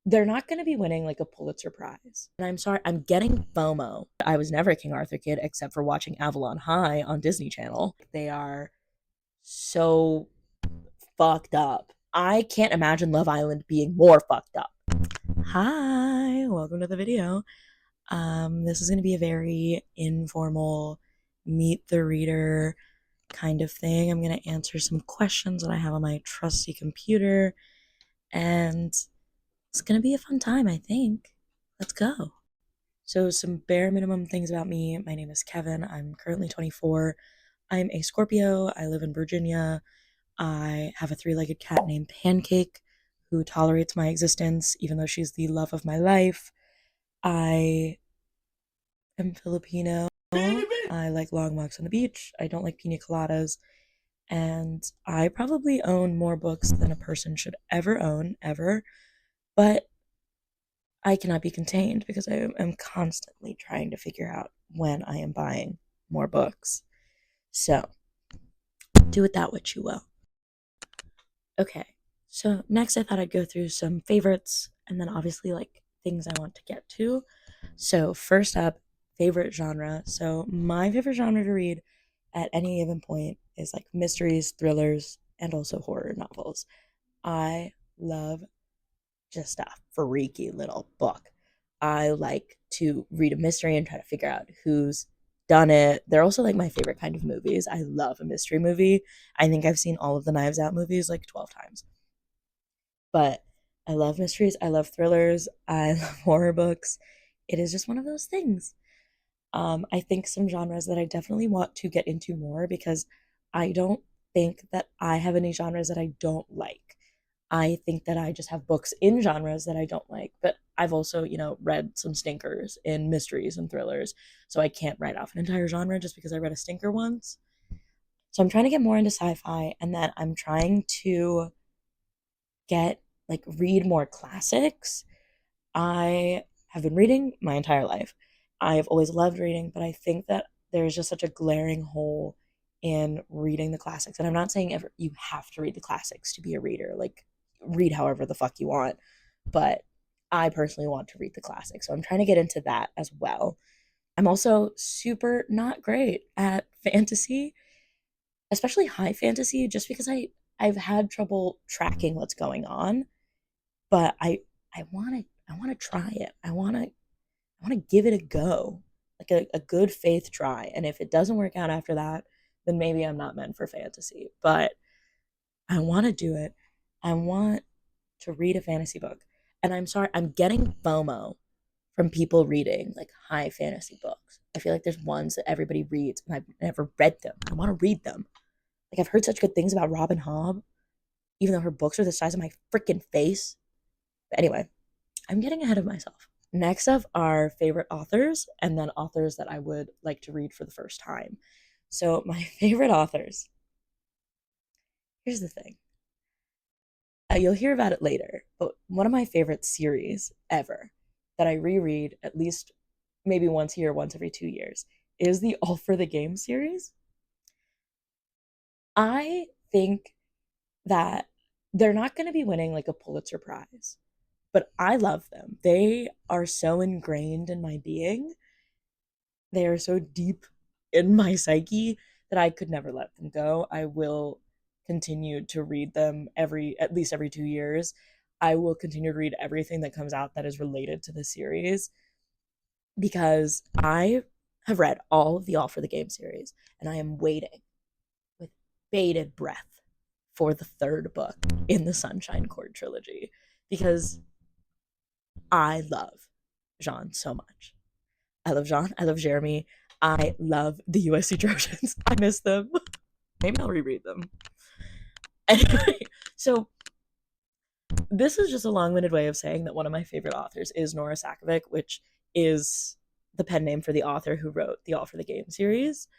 they're not going to be winning like a Pulitzer Prize. And I'm sorry, I'm getting FOMO. I was never a King Arthur kid except for watching Avalon High on Disney Channel. They are so fucked up. I can't imagine Love Island being more fucked up. Hi, welcome to the video. This is going to be a very informal meet the reader kind of thing. I'm going to answer some questions that I have on my trusty computer, and it's going to be a fun time, I think. Let's go. So, some bare minimum things about me. My name is Kevin. I'm currently 24. I'm a Scorpio. I live in Virginia. I have a three-legged cat named Pancake who tolerates my existence, even though she's the love of my life. I am Filipino. I like long walks on the beach. I don't like pina coladas. And I probably own more books than a person should ever own, ever. But I cannot be contained because I am constantly trying to figure out when I am buying more books. So, do with that what you will. Okay, so next I thought I'd go through some favorites and then obviously like things I want to get to. So, first up, favorite genre. So, my favorite genre to read at any given point is like mysteries, thrillers, and also horror novels. I love just a freaky little book. I like to read a mystery and try to figure out who's done it. They're also like my favorite kind of movies. I love a mystery movie. I think I've seen all of the Knives Out movies like 12 times. But I love mysteries. I love thrillers. I love horror books. It is just one of those things. I think some genres that I definitely want to get into more because I don't think that I have any genres that I don't like. I think that I just have books in genres that I don't like, but I've also, read some stinkers in mysteries and thrillers. So I can't write off an entire genre just because I read a stinker once. So I'm trying to get more into sci-fi, and then I'm trying to read more classics. I have been reading my entire life. I've always loved reading, but I think that there's just such a glaring hole in reading the classics. And I'm not saying ever you have to read the classics to be a reader. Like, read however the fuck you want. But I personally want to read the classics. So I'm trying to get into that as well. I'm also super not great at fantasy, especially high fantasy, just because I've had trouble tracking what's going on. But I want to try it. I want to give it a go, like a good faith try. And if it doesn't work out after that, then maybe I'm not meant for fantasy. But I want to do it. I want to read a fantasy book. And I'm sorry, I'm getting FOMO from people reading like high fantasy books. I feel like there's ones that everybody reads, and I've never read them. I want to read them. Like, I've heard such good things about Robin Hobb, even though her books are the size of my freaking face. But anyway, I'm getting ahead of myself. Next up are favorite authors, and then authors that I would like to read for the first time. So, my favorite authors. Here's the thing. You'll hear about it later, but one of my favorite series ever that I reread at least maybe once a year, once every 2 years, is the All for the Game series. I think that they're not going to be winning like a Pulitzer Prize, but I love them. They are so ingrained in my being. They are so deep in my psyche that I could never let them go. I will continue to read them at least every 2 years. I will continue to read everything that comes out that is related to the series because I have read all of the All for the Game series, and I am waiting with bated breath for the third book in the Sunshine Court trilogy because I love Jean so much. I love Jean. I love Jeremy. I love the USC Trojans. I miss them. Maybe I'll reread them. Anyway, so this is just a long-winded way of saying that one of my favorite authors is Nora Sakavic, which is the pen name for the author who wrote the All for the Game series.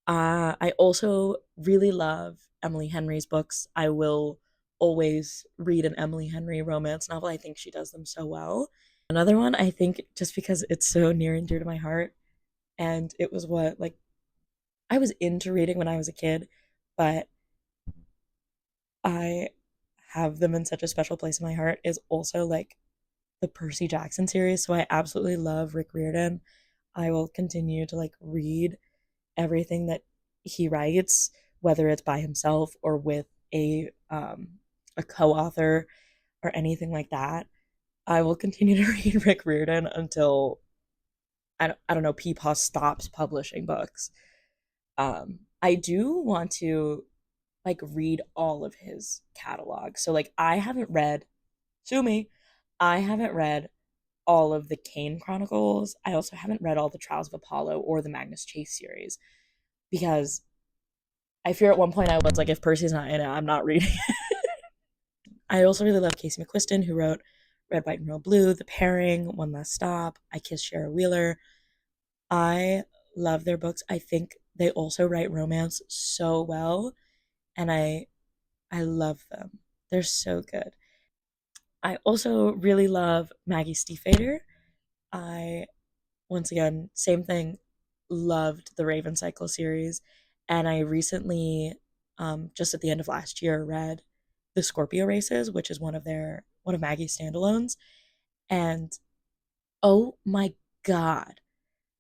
I also really love Emily Henry's books. I will always read an Emily Henry romance novel. I think she does them so well. Another one, I think, just because it's so near and dear to my heart, and it was what like I was into reading when I was a kid, but I have them in such a special place in my heart, is also like the Percy Jackson series, so I absolutely love Rick Riordan. I will continue to like read everything that he writes, whether it's by himself or with a co-author or anything like that. I will continue to read Rick Riordan until I don't know, Peepaw stops publishing books. I do want to like read all of his catalog. So like I haven't read, sue me, I haven't read all of the Kane Chronicles. I also haven't read all the Trials of Apollo or the Magnus Chase series because I fear at one point I was like, if Percy's not in it, I'm not reading it. I also really love Casey McQuiston, who wrote Red, White, and Royal Blue, The Pairing, One Last Stop, I Kissed Shara Wheeler. I love their books. I think they also write romance so well, and I love them. They're so good. I also really love Maggie Stiefvater. I once again, same thing, loved the Raven Cycle series, and I recently, just at the end of last year, read the Scorpio Races, which is one of Maggie's standalones, and oh my god,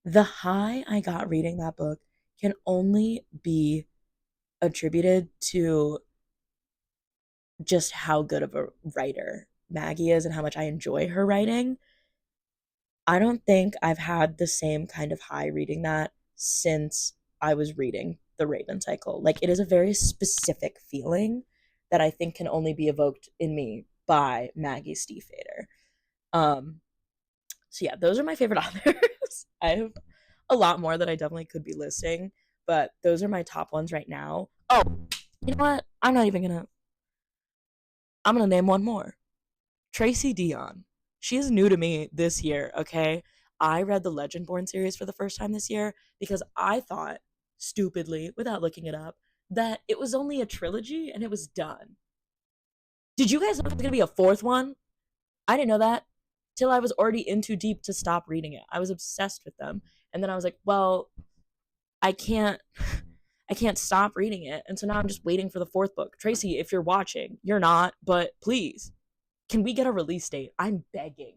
the high I got reading that book can only be attributed to just how good of a writer Maggie is and how much I enjoy her writing. I don't think I've had the same kind of high reading that since I was reading The Raven Cycle. Like, it is a very specific feeling that I think can only be evoked in me by Maggie Stiefvater. Um, so yeah, those are my favorite authors. I have a lot more that I definitely could be listing, but those are my top ones right now. Oh, you know what? I'm gonna name one more. Tracy Deonn. She is new to me this year, okay? I read the Legendborn series for the first time this year because I thought, stupidly, without looking it up, that it was only a trilogy and it was done. Did you guys know there was gonna be a fourth one? I didn't know that till I was already in too deep to stop reading it. I was obsessed with them. And then I was like, well, I can't I can't stop reading it. And so now I'm just waiting for the fourth book. Tracy, if you're watching, you're not, but please, can we get a release date? I'm begging.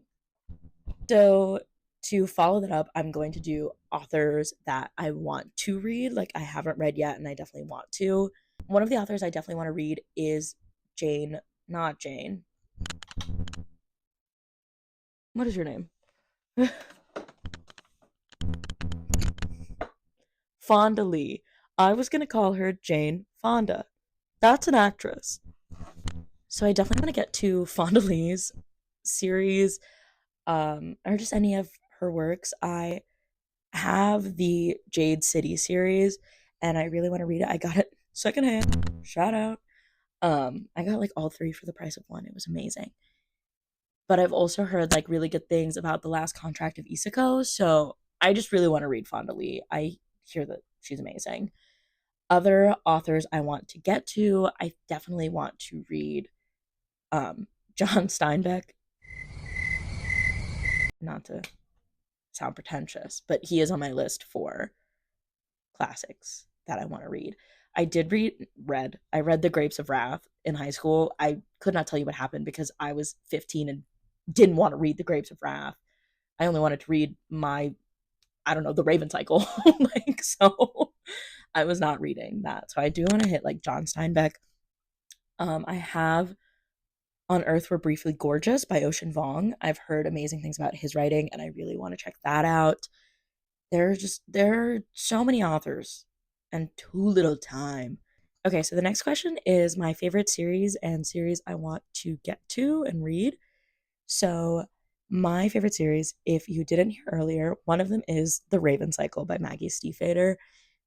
So to follow that up, I'm going to do authors that I want to read, like I haven't read yet and I definitely want to. One of the authors I definitely want to read is Jane, not Jane. What is your name? Fonda Lee. I was going to call her Jane Fonda. That's an actress. So I definitely want to get to Fonda Lee's series, or just any of her works. I have the Jade City series, and I really want to read it. I got it secondhand. Shout out. I got like all three for the price of one. It was amazing. But I've also heard like really good things about the last contract of Isako, so I just really want to read Fonda Lee. I hear that she's amazing. Other authors I want to get to, I definitely want to read John Steinbeck. Not to sound pretentious, but he is on my list for classics that I want to read. I read The Grapes of Wrath in high school. I could not tell you what happened because I was 15 and didn't want to read The Grapes of Wrath. I only wanted to read I don't know, The Raven Cycle. Like, so I was not reading that. So I do want to hit like John Steinbeck. I have On Earth We're Briefly Gorgeous by Ocean Vuong. I've heard amazing things about his writing and I really want to check that out. There are so many authors and too little time. Okay, so the next question is my favorite series and series I want to get to and read. So my favorite series, if you didn't hear earlier, one of them is The Raven Cycle by Maggie Stiefvater.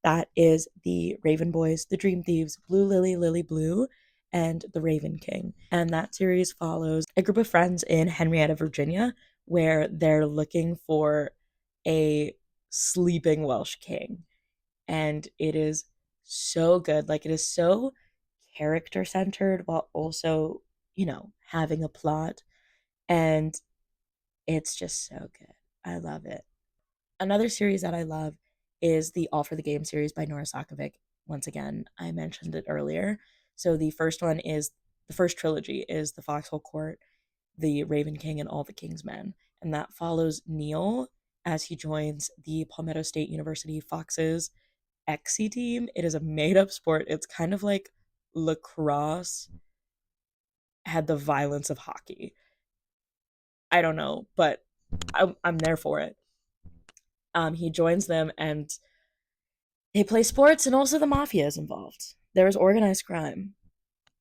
That is the Raven Boys, the Dream Thieves, Blue Lily, Lily Blue, and the Raven King. And that series follows a group of friends in Henrietta, Virginia, where they're looking for a sleeping Welsh king. And it is so good. Like, it is so character centered while also, having a plot. And it's just so good. I love it. Another series that I love is the All for the Game series by Nora Sakavic. Once again, I mentioned it earlier. So the first trilogy is The Foxhole Court. the Raven King and all the King's Men. And that follows Neil as he joins the Palmetto State University Foxes XC team. It is a made up sport. It's kind of like lacrosse had the violence of hockey. I don't know, but I'm there for it. He joins them and they play sports, and also the mafia is involved. There is organized crime.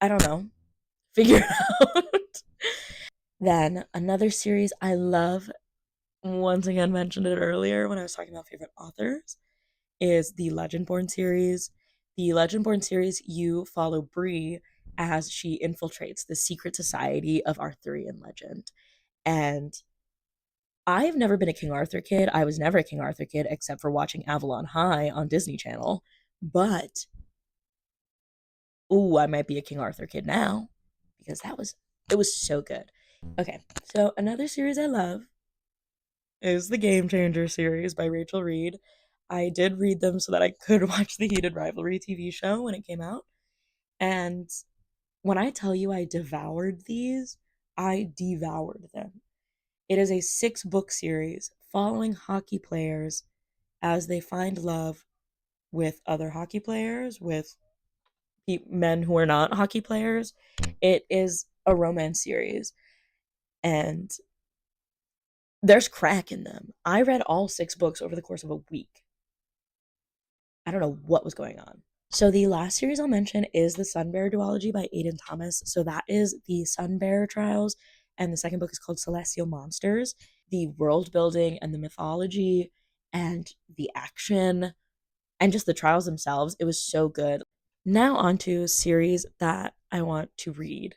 I don't know. Figure it out. Then another series I love, once again mentioned it earlier when I was talking about favorite authors, is the Legendborn series. The Legendborn series, you follow Bree as she infiltrates the secret society of Arthurian legend. And I've never been a King Arthur kid. I was never a King Arthur kid except for watching Avalon High on Disney Channel. But ooh, I might be a King Arthur kid now because it was so good. Okay, so another series I love is the Game Changer series by Rachel Reid. I did read them so that I could watch the Heated Rivalry TV show when it came out. And when I tell you I devoured these, I devoured them. It is a 6-book series following hockey players as they find love with other hockey players, with men who are not hockey players. It is a romance series, and there's crack in them. I read all 6 books over the course of a week. I don't know what was going on. So the last series I'll mention is the Sunbearer duology by Aidan Thomas. So that is the Sunbearer trials, and the second book is called Celestial Monsters. The world building and the mythology and the action and just the trials themselves, it was so good. Now on to series that I want to read.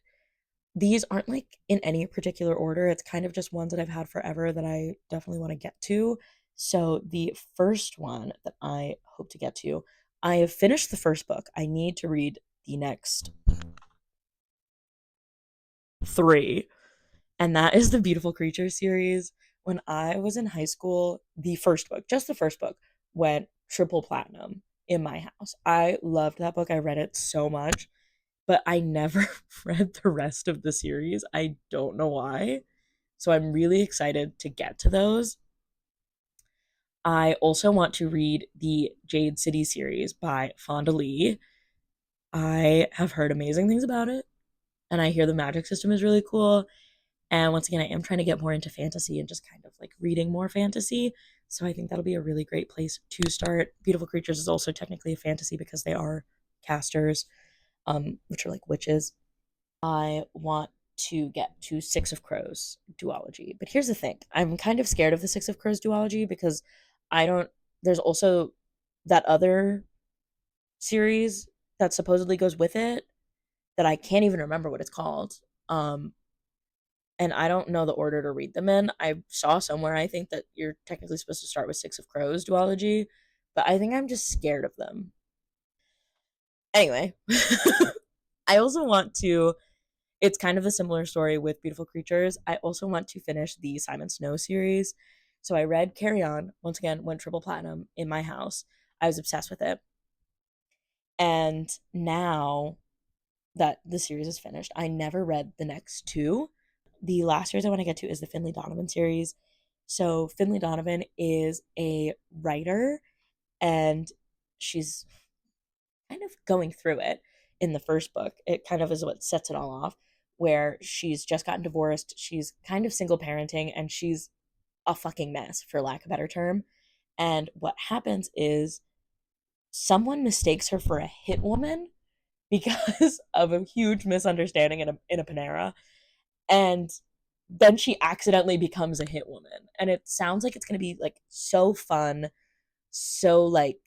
These aren't like in any particular order. It's kind of just ones that I've had forever that I definitely want to get to. So the first one that I hope to get to, I have finished the first book. I need to read the next 3, and that is the Beautiful Creatures series. When I was in high school, the first book, just the first book, went triple platinum in my house. I loved that book. I read it so much, but I never read the rest of the series. I don't know why. So I'm really excited to get to those. I also want to read the Jade City series by Fonda Leigh. I have heard amazing things about it, and I hear the magic system is really cool. And once again, I am trying to get more into fantasy and just kind of like reading more fantasy. So I think that'll be a really great place to start. Beautiful Creatures is also technically a fantasy because they are casters, which are like witches. I want to get to Six of Crows duology. But here's the thing, I'm kind of scared of the Six of Crows duology because I don't, there's also that other series that supposedly goes with it that I can't even remember what it's called. And I don't know the order to read them in. I saw somewhere, I think, that you're technically supposed to start with Six of Crows duology, but I think I'm just scared of them. Anyway, I also want to, it's kind of a similar story with Beautiful Creatures. I also want to finish the Simon Snow series. So I read Carry On, once again, went triple platinum in my house. I was obsessed with it. And now that the series is finished, I never read the next 2. The last series I want to get to is the Finlay Donovan series. So Finlay Donovan is a writer, and she's kind of going through it in the first book. It kind of is what sets it all off, where she's just gotten divorced. She's kind of single parenting, and she's a fucking mess, for lack of a better term. And what happens is someone mistakes her for a hit woman because of a huge misunderstanding in a Panera. And then she accidentally becomes a hit woman. And it sounds like it's going to be like so fun, so like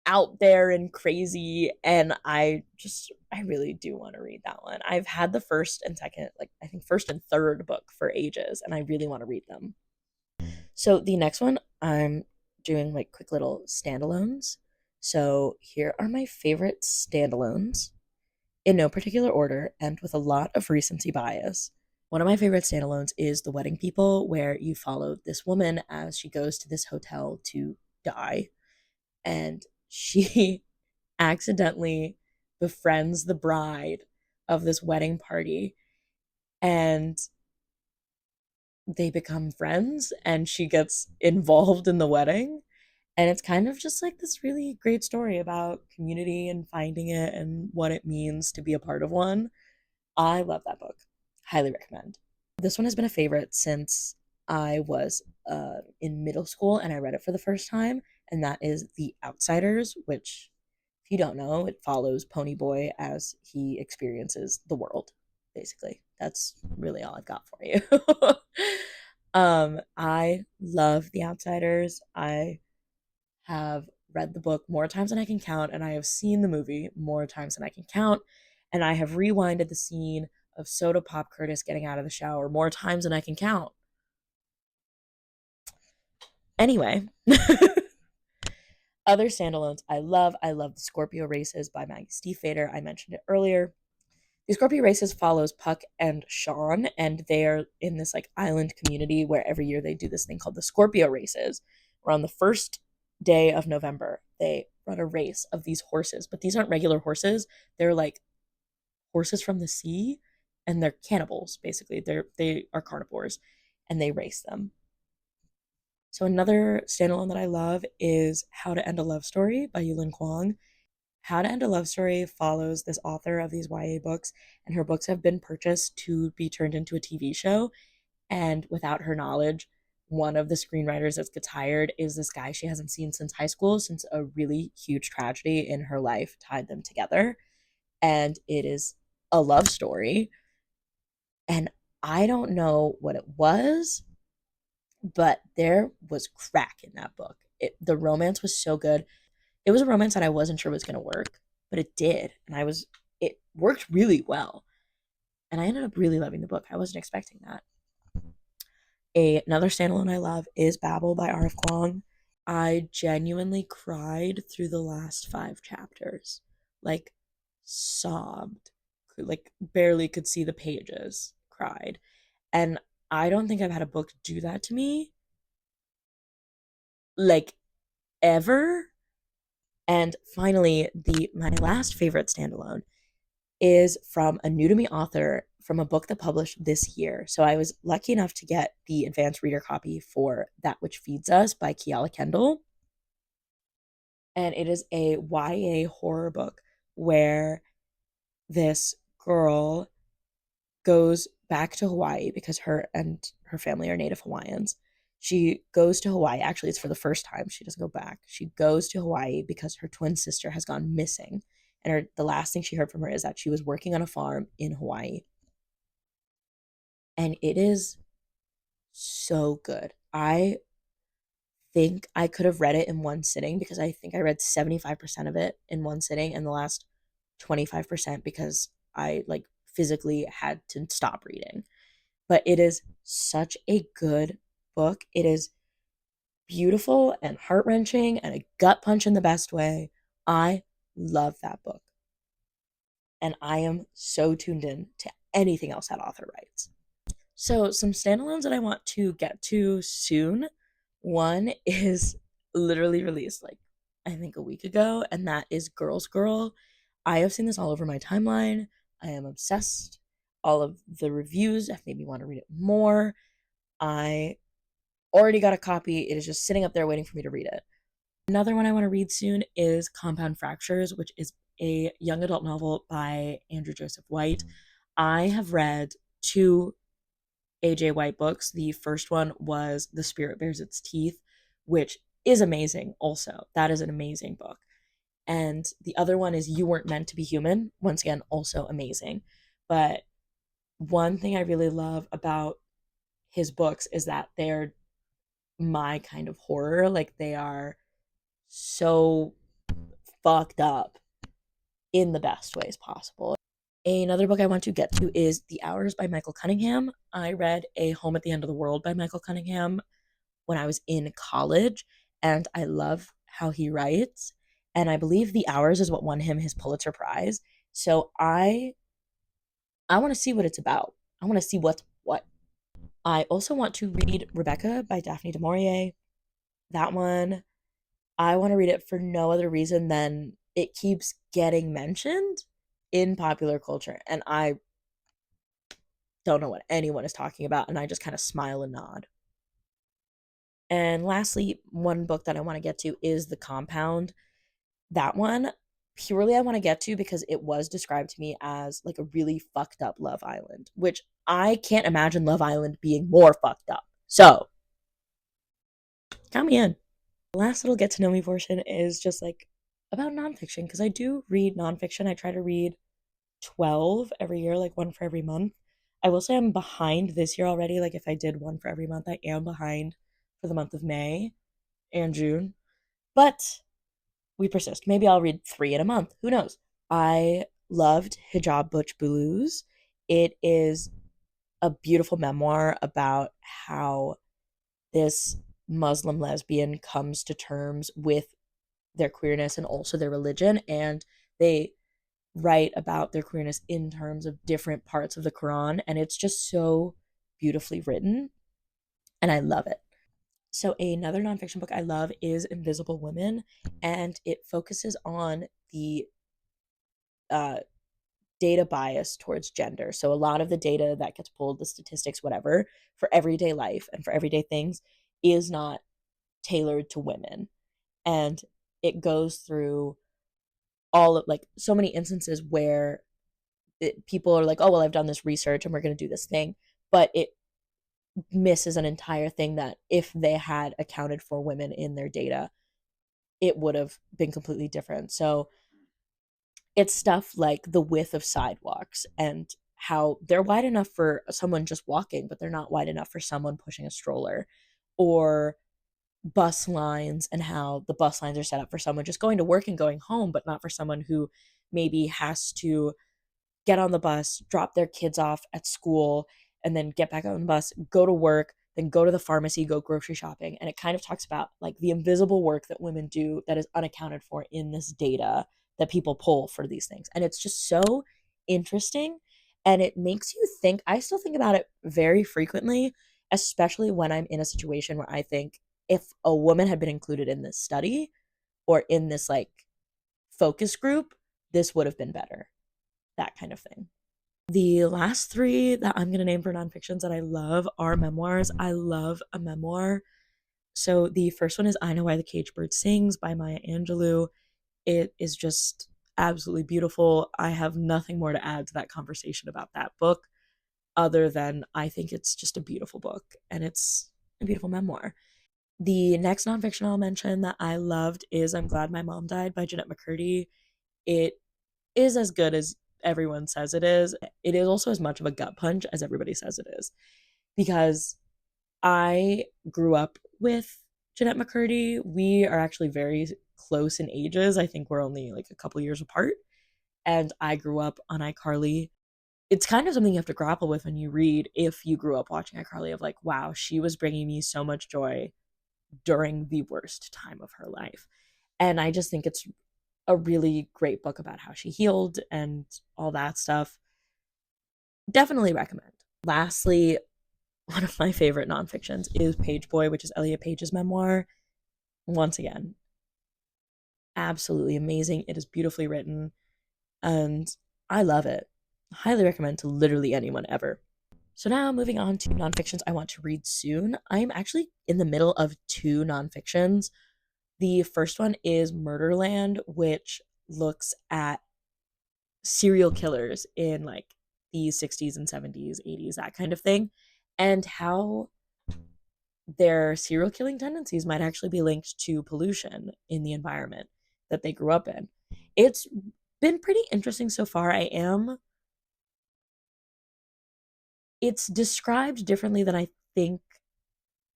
out there and crazy, and I really do want to read that one. I've had the first and second, like I think first and third book for ages, and I really want to read them. So the next one, I'm doing like quick little standalones. So here are my favorite standalones in no particular order and with a lot of recency bias. One of my favorite standalones is The Wedding People, where you follow this woman as she goes to this hotel to die, and she accidentally befriends the bride of this wedding party. and they become friends and she gets involved in the wedding. And it's kind of just like this really great story about community and finding it and what it means to be a part of one. I love that book. Highly recommend. This one has been a favorite since I was in middle school and I read it for the first time. And that is The Outsiders, which, if you don't know, it follows Ponyboy as he experiences the world, basically. That's really all I've got for you. I love The Outsiders. I have read the book more times than I can count, and I have seen the movie more times than I can count, and I have rewinded the scene of Soda Pop Curtis getting out of the shower more times than I can count. Anyway, other standalones I love the Scorpio Races by Maggie Stiefvater. I mentioned it earlier. The Scorpio Races follows Puck and Sean, and they are in this like island community where every year they do this thing called the Scorpio Races, where on the first day of November they run a race of these horses, but these aren't regular horses. They're like horses from the sea, and they're cannibals basically. They are carnivores, and they race them. So another standalone that I love is How to End a Love Story by Yulin. How to End a Love Story follows this author of these YA books, and her books have been purchased to be turned into a TV show. And without her knowledge, one of the screenwriters that gets hired is this guy she hasn't seen since high school, since a really huge tragedy in her life tied them together. And it is a love story. And I don't know what it was, but there was crack in that book. The romance was so good. It was a romance that I wasn't sure was going to work, but it did. And it worked really well. And I ended up really loving the book. I wasn't expecting that. Another standalone I love is Babel by R.F. Kuang. I genuinely cried through the last 5 chapters. Like, sobbed. Like, barely could see the pages. Cried. And I don't think I've had a book do that to me, like, ever. And finally, my last favorite standalone is from a new to me author from a book that published this year. So I was lucky enough to get the advanced reader copy for That Which Feeds Us by Keala, Kendall. And it is a YA horror book where this girl goes back to Hawaii because her and her family are Native Hawaiians. She goes to Hawaii. Actually, it's for the first time. She doesn't go back. She goes to Hawaii because her twin sister has gone missing. And the last thing she heard from her is that she was working on a farm in Hawaii. And it is so good. I think I could have read it in one sitting because I think I read 75% of it in one sitting and the last 25% because I like physically had to stop reading. But it is such a good book. It is beautiful and heart-wrenching and a gut punch in the best way. I love that book. And I am so tuned in to anything else that author writes. So, some standalones that I want to get to soon. One is literally released like I think a week ago, and that is Girls Girl. I have seen this all over my timeline. I am obsessed. All of the reviews have made me want to read it more. I already got a copy. It is just sitting up there waiting for me to read it. Another one I want to read soon is Compound Fractures, which is a young adult novel by Andrew Joseph White. I have read 2 AJ White books. The first one was The Spirit Bears Its Teeth, which is amazing also. That is an amazing book. And the other one is You Weren't Meant to Be Human. Once again, also amazing. But one thing I really love about his books is that they're my kind of horror. Like, they are so fucked up in the best ways possible. Another book I want to get to is The Hours by Michael Cunningham. I read A Home at the End of the World by Michael Cunningham when I was in college, and I love how he writes. And I believe The Hours is what won him his Pulitzer Prize. So I want to see what it's about. I want to see what's what. I also want to read Rebecca by Daphne du Maurier. That one, I want to read it for no other reason than it keeps getting mentioned in popular culture, and I don't know what anyone is talking about, and I just kind of smile and nod. And lastly, one book that I want to get to is The Compound. That one, purely I want to get to because it was described to me as like a really fucked up Love Island, which I can't imagine Love Island being more fucked up. So, count me in. The last little get to know me portion is just like about nonfiction because I do read nonfiction. I try to read 12 every year, like one for every month. I will say I'm behind this year already. Like if I did one for every month, I am behind for the month of May and June. But we persist. Maybe I'll read 3 in a month. Who knows? I loved Hijab Butch Blues. It is a beautiful memoir about how this Muslim lesbian comes to terms with their queerness and also their religion. And they write about their queerness in terms of different parts of the Quran. And it's just so beautifully written. And I love it. So, another nonfiction book I love is Invisible Women, and it focuses on the uh, data bias towards gender. So, a lot of the data that gets pulled, the statistics, whatever, for everyday life and for everyday things is not tailored to women. And it goes through all of like so many instances where people are like, oh, well, I've done this research and we're going to do this thing. But it misses an entire thing that if they had accounted for women in their data, it would have been completely different. So it's stuff like the width of sidewalks and how they're wide enough for someone just walking, but they're not wide enough for someone pushing a stroller, or bus lines and how the bus lines are set up for someone just going to work and going home, but not for someone who maybe has to get on the bus, drop their kids off at school, and then get back on the bus, go to work, then go to the pharmacy, go grocery shopping. And it kind of talks about like the invisible work that women do that is unaccounted for in this data that people pull for these things. And it's just so interesting. And it makes you think. I still think about it very frequently, especially when I'm in a situation where I think if a woman had been included in this study or in this like focus group, this would have been better. That kind of thing. The last 3 that I'm going to name for nonfictions that I love are memoirs. I love a memoir. So the first one is I Know Why the Caged Bird Sings by Maya Angelou. It is just absolutely beautiful. I have nothing more to add to that conversation about that book other than I think it's just a beautiful book and it's a beautiful memoir. The next nonfiction I'll mention that I loved is I'm Glad My Mom Died by Jeanette McCurdy. It is as good as everyone says it is. It is also as much of a gut punch as everybody says it is. Because I grew up with Jeanette McCurdy. We are actually very close in ages. I think we're only like a couple years apart. And I grew up on iCarly. It's kind of something you have to grapple with when you read if you grew up watching iCarly of like, wow, she was bringing me so much joy during the worst time of her life. And I just think it's a really great book about how she healed and all that stuff. Definitely recommend. Lastly, one of my favorite nonfictions is Page Boy, which is Elliot Page's memoir. Once again, absolutely amazing. It is beautifully written and I love it. Highly recommend to literally anyone ever. So now moving on to nonfictions I want to read soon. I'm actually in the middle of 2 nonfictions. The first one is Murderland, which looks at serial killers in like the 60s and 70s, 80s, that kind of thing, and how their serial killing tendencies might actually be linked to pollution in the environment that they grew up in. It's been pretty interesting so far. It's described differently than I think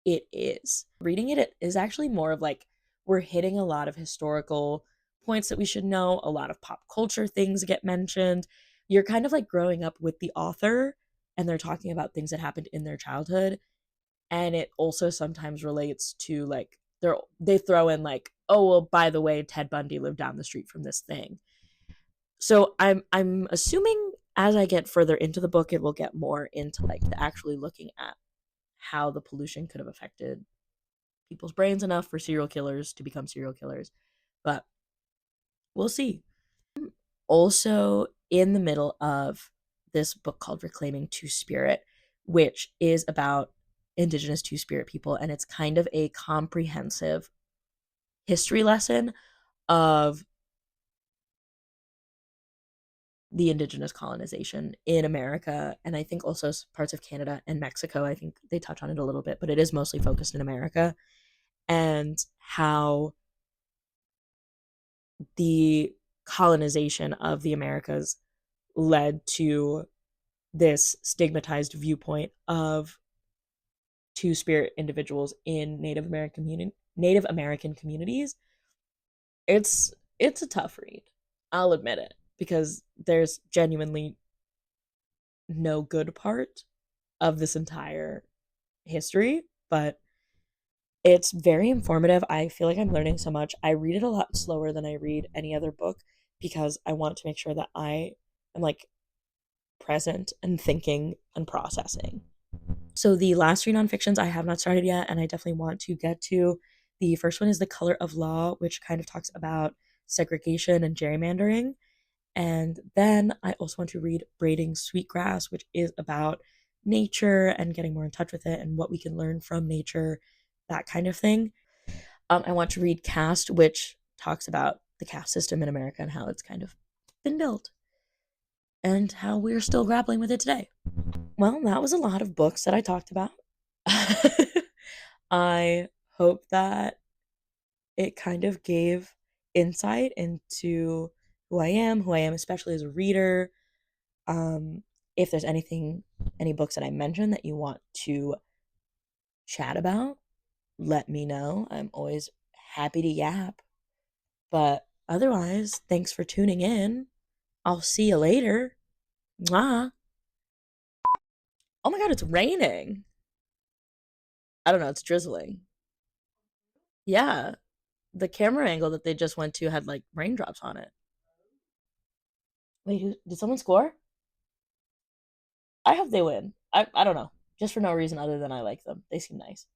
it is. Reading it, it is actually more of like we're hitting a lot of historical points that we should know, a lot of pop culture things get mentioned. You're kind of like growing up with the author and they're talking about things that happened in their childhood. And it also sometimes relates to like they throw in like, oh well, by the way, Ted Bundy lived down the street from this thing. So I'm assuming as I get further into the book, it will get more into like the actually looking at how the pollution could have affected people's brains enough for serial killers to become serial killers. But we'll see. Also, in the middle of this book called Reclaiming Two Spirit, which is about indigenous two spirit people, and it's kind of a comprehensive history lesson of the indigenous colonization in America, and I think also parts of Canada and Mexico. I think they touch on it a little bit, but it is mostly focused in America, and how the colonization of the Americas led to this stigmatized viewpoint of two spirit individuals in Native American communities. It's a tough read. I'll admit it, because there's genuinely no good part of this entire history, but it's very informative. I feel like I'm learning so much. I read it a lot slower than I read any other book because I want to make sure that I am like present and thinking and processing. So the last three nonfictions I have not started yet, and I definitely want to get to. The first one is The Color of Law, which kind of talks about segregation and gerrymandering. And then I also want to read Braiding Sweetgrass, which is about nature and getting more in touch with it and what we can learn from nature, that kind of thing. I want to read Caste, which talks about the caste system in America and how it's kind of been built and how we're still grappling with it today. Well, that was a lot of books that I talked about. I hope that it kind of gave insight into who I am, especially as a reader. If there's any books that I mentioned that you want to chat about, let me know. I'm always happy to yap. But otherwise, thanks for tuning in. I'll see you later. Mwah. Oh my god, it's raining. I don't know, it's drizzling. Yeah, the camera angle that they just went to had like raindrops on it. Wait, did someone score? I hope they win. I don't know. Just for no reason other than I like them. They seem nice.